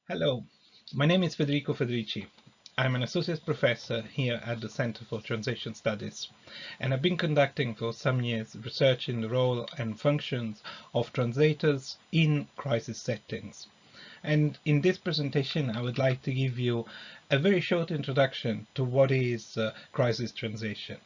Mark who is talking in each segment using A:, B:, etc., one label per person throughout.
A: Hello, my name is Federici. I'm an associate professor here at the Center for Translation Studies, and I've been conducting for some years research in the role and functions of translators in crisis settings. And in this presentation, I would like to give you a very short introduction to what is crisis translation.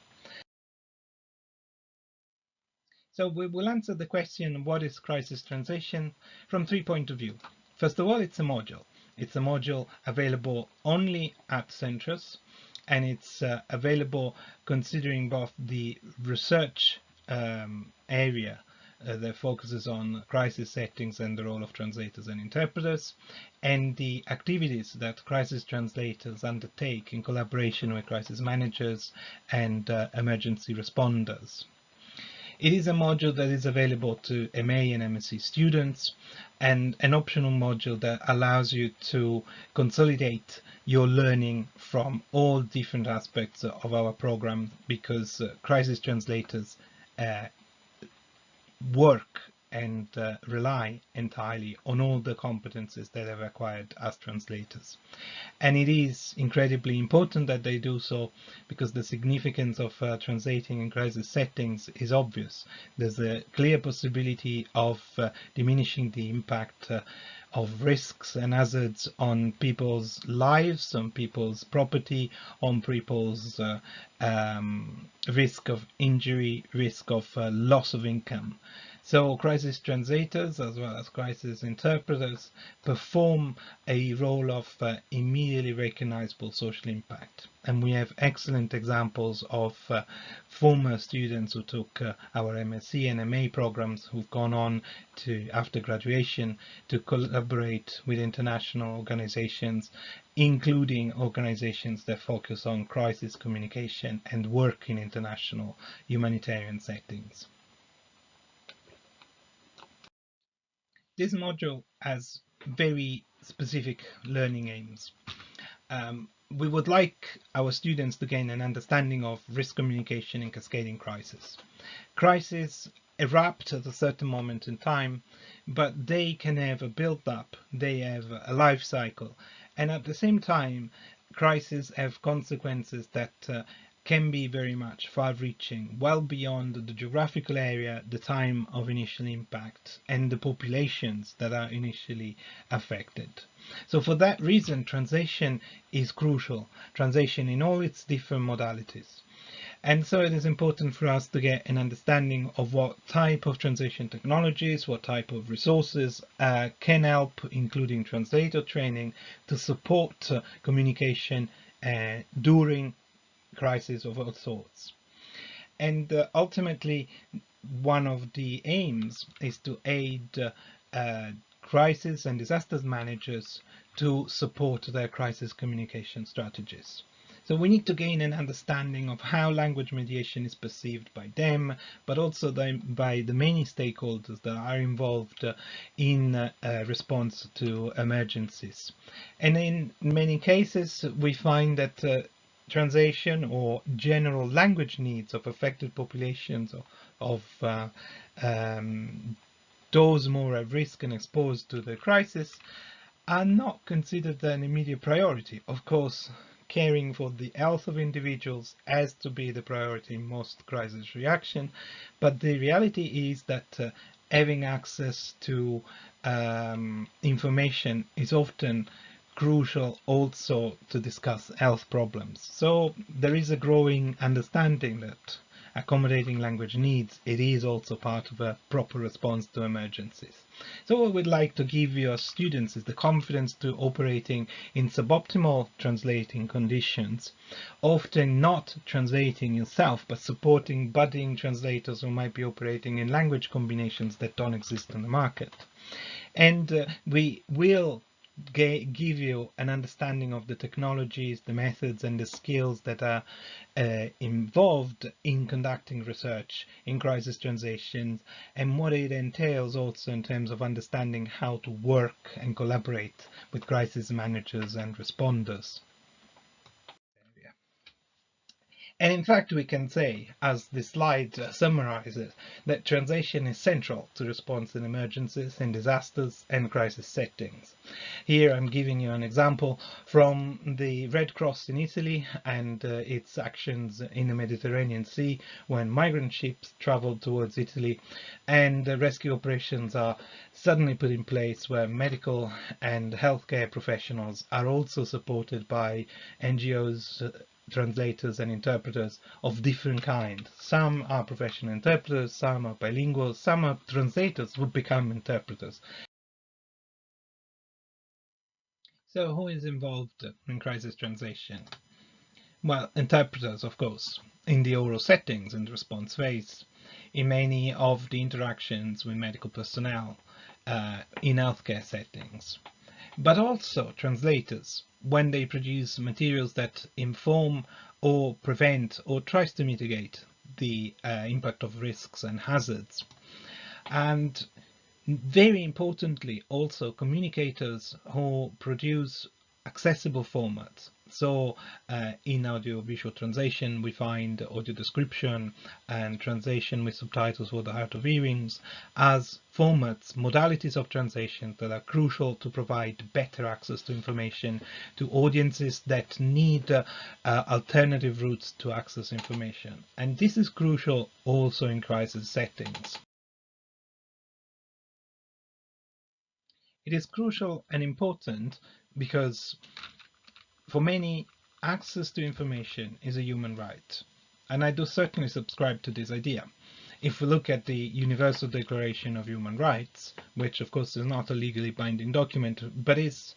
A: So we will answer the question, what is crisis translation, from three points of view. First of all, it's a module. It's a module available only at centers, and it's available considering both the research area that focuses on crisis settings and the role of translators and interpreters, and the activities that crisis translators undertake in collaboration with crisis managers and emergency responders. It is a module that is available to MA and MSc students, and an optional module that allows you to consolidate your learning from all different aspects of our program, because crisis translators work and rely entirely on all the competencies that they've acquired as translators. And it is incredibly important that they do so, because the significance of translating in crisis settings is obvious. There's a clear possibility of diminishing the impact of risks and hazards on people's lives, on people's property, on people's risk of injury, risk of loss of income. So crisis translators, as well as crisis interpreters, perform a role of immediately recognizable social impact. And we have excellent examples of former students who took our MSc and MA programs, who've gone on to, after graduation, to collaborate with international organizations, including organizations that focus on crisis communication and work in international humanitarian settings. This module has very specific learning aims. We would like our students to gain an understanding of risk communication in cascading crisis. Crises erupt at a certain moment in time, but they can have a build-up, they have a life cycle, and at the same time, crises have consequences that can be very much far-reaching, well beyond the geographical area, the time of initial impact, and the populations that are initially affected. So for that reason, translation is crucial, translation in all its different modalities. And so it is important for us to get an understanding of what type of translation technologies, what type of resources can help, including translator training, to support communication during crises of all sorts. And ultimately, one of the aims is to aid crisis and disasters managers to support their crisis communication strategies. So we need to gain an understanding of how language mediation is perceived by them, but also by the many stakeholders that are involved in response to emergencies. And in many cases, we find that translation or general language needs of affected populations of those more at risk and exposed to the crisis are not considered an immediate priority. Of course, caring for the health of individuals has to be the priority in most crisis reaction, but the reality is that having access to information is often crucial also to discuss health problems. So there is a growing understanding that accommodating language needs, it is also part of a proper response to emergencies. So what we'd like to give your students is the confidence to operating in suboptimal translating conditions, often not translating yourself, but supporting budding translators who might be operating in language combinations that don't exist in the market. And we will give you an understanding of the technologies, the methods, and the skills that are involved in conducting research in crisis translations, and what it entails also in terms of understanding how to work and collaborate with crisis managers and responders. And in fact, we can say, as the slide summarizes, that translation is central to response in emergencies, in disasters, and crisis settings. Here I'm giving you an example from the Red Cross in Italy and its actions in the Mediterranean Sea when migrant ships traveled towards Italy, and rescue operations are suddenly put in place where medical and healthcare professionals are also supported by NGOs, translators and interpreters of different kinds. Some are professional interpreters, some are bilingual, some are translators who become interpreters. So who is involved in crisis translation? Well, interpreters, of course, in the oral settings in the response phase, in many of the interactions with medical personnel, in healthcare settings, but also translators when they produce materials that inform or prevent or tries to mitigate the impact of risks and hazards. And very importantly, also communicators who produce accessible formats. So in audio-visual translation, we find audio description and translation with subtitles for the hard of hearings as formats, modalities of translation that are crucial to provide better access to information to audiences that need alternative routes to access information. And this is crucial also in crisis settings. It is crucial and important because for many, access to information is a human right. And I do certainly subscribe to this idea. If we look at the Universal Declaration of Human Rights, which of course is not a legally binding document, but is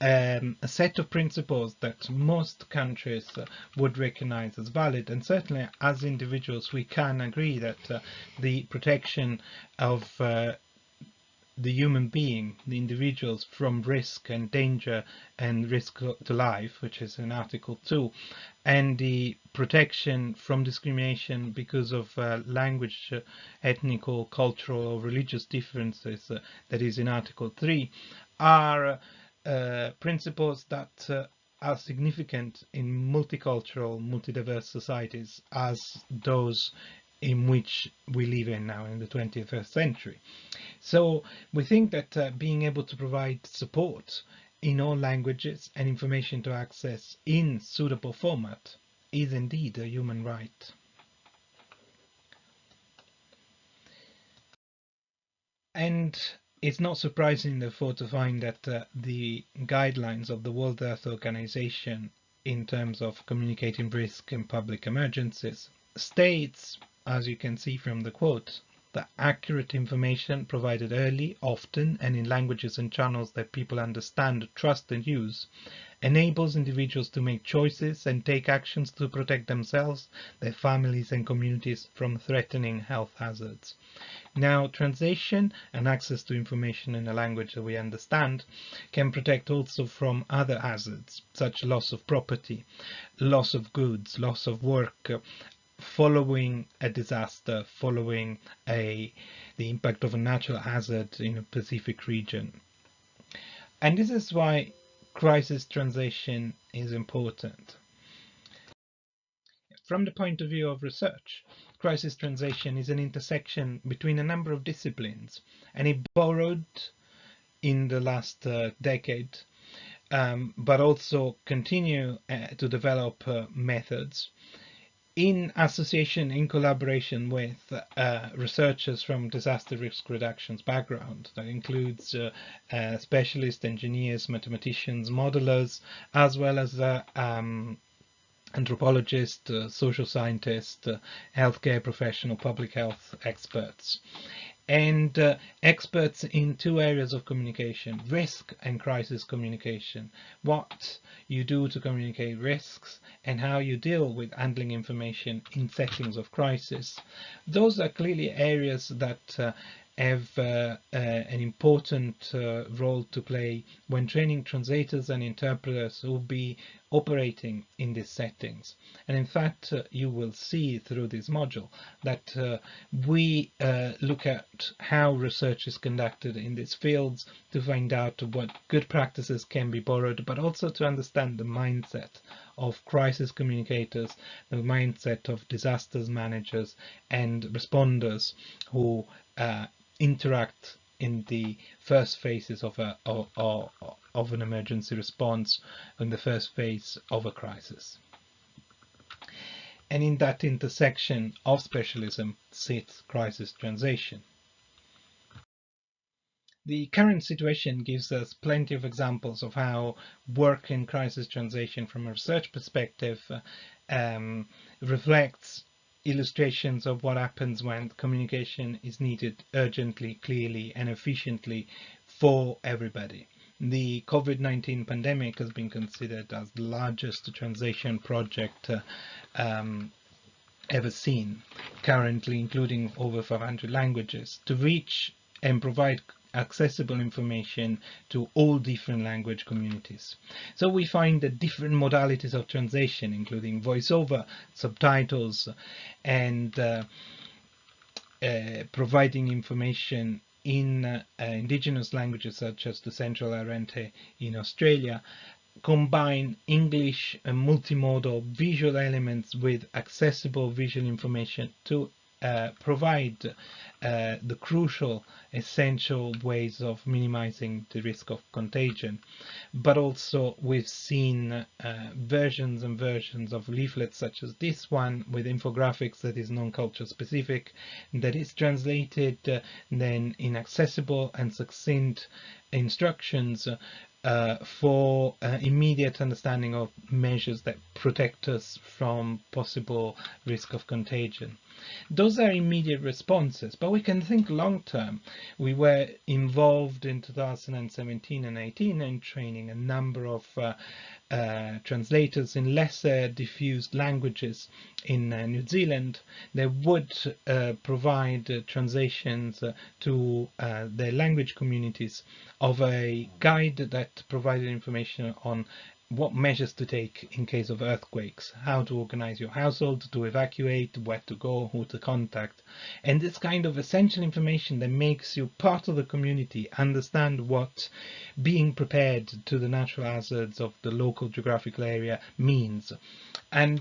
A: a set of principles that most countries would recognize as valid, and certainly as individuals we can agree that the protection of the human being, the individuals, from risk and danger and risk to life, which is in Article 2, and the protection from discrimination because of language, ethnic or cultural or religious differences, that is in Article 3, are principles that are significant in multicultural, multidiverse societies as those in which we live in now in the 21st century. So we think that being able to provide support in all languages and information to access in suitable format is indeed a human right. And it's not surprising, therefore, to find that the guidelines of the World Health Organization in terms of communicating risk in public emergencies states, as you can see from the quote, that accurate information provided early, often, and in languages and channels that people understand, trust, and use enables individuals to make choices and take actions to protect themselves, their families, and communities from threatening health hazards. Now, translation and access to information in a language that we understand can protect also from other hazards, such loss of property, loss of goods, loss of work, following a disaster, following the impact of a natural hazard in a Pacific region. And this is why crisis translation is important. From the point of view of research, crisis translation is an intersection between a number of disciplines, and it borrowed in the last decade, but also continue to develop methods in association, in collaboration with researchers from disaster risk reductions background. That includes specialist engineers, mathematicians, modelers, as well as anthropologists, social scientists, healthcare professional, public health experts, and experts in two areas of communication: risk and crisis communication. What you do to communicate risks and how you deal with handling information in settings of crisis. Those are clearly areas that have an important role to play when training translators and interpreters who will be operating in these settings. And in fact, you will see through this module that we look at how research is conducted in these fields to find out what good practices can be borrowed, but also to understand the mindset of crisis communicators, the mindset of disasters managers and responders who interact in the first phases of an emergency response, in the first phase of a crisis. And in that intersection of specialism sits crisis translation. The current situation gives us plenty of examples of how work in crisis translation from a research perspective reflects illustrations of what happens when communication is needed urgently, clearly, and efficiently for everybody. The COVID-19 pandemic has been considered as the largest translation project ever seen, currently including over 500 languages, to reach and provide accessible information to all different language communities. So we find that different modalities of translation, including voiceover, subtitles, and providing information in indigenous languages such as the Central Arente in Australia, combine English and multimodal visual elements with accessible visual information to provide the crucial, essential ways of minimizing the risk of contagion. But also we've seen versions and versions of leaflets such as this one with infographics that is non-culture specific, that is translated then in accessible and succinct instructions for immediate understanding of measures that protect us from possible risk of contagion. Those are immediate responses, but we can think long term. We were involved in 2017 and 18 in training a number of translators in lesser diffused languages in New Zealand. They would provide translations to their language communities of a guide that provided information on what measures to take in case of earthquakes, how to organize your household to evacuate, where to go, who to contact, and this kind of essential information that makes you part of the community, understand what being prepared to the natural hazards of the local geographical area means. And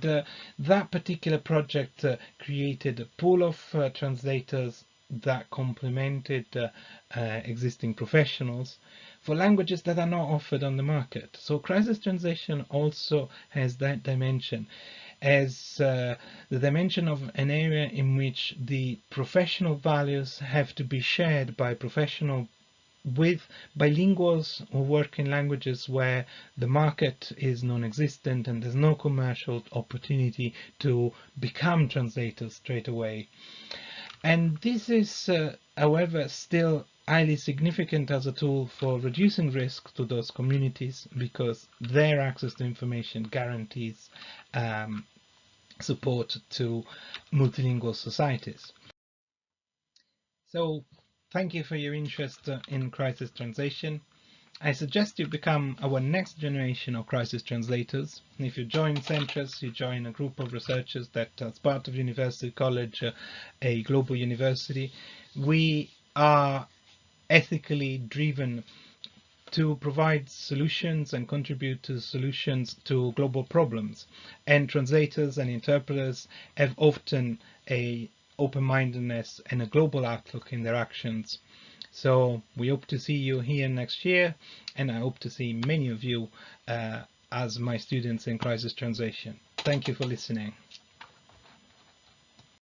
A: that particular project created a pool of translators that complemented existing professionals for languages that are not offered on the market. So crisis translation also has that dimension as the dimension of an area in which the professional values have to be shared by with bilinguals who work in languages where the market is non-existent and there's no commercial opportunity to become translators straight away. And this is, however, still highly significant as a tool for reducing risk to those communities because their access to information guarantees support to multilingual societies. So thank you for your interest in crisis translation. I suggest you become our next generation of crisis translators. If you join Centres, you join a group of researchers that as part of University College, a global university. We are ethically driven to provide solutions and contribute to solutions to global problems. And translators and interpreters have often a open-mindedness and a global outlook in their actions. So we hope to see you here next year, and I hope to see many of you as my students in crisis translation. Thank you for listening.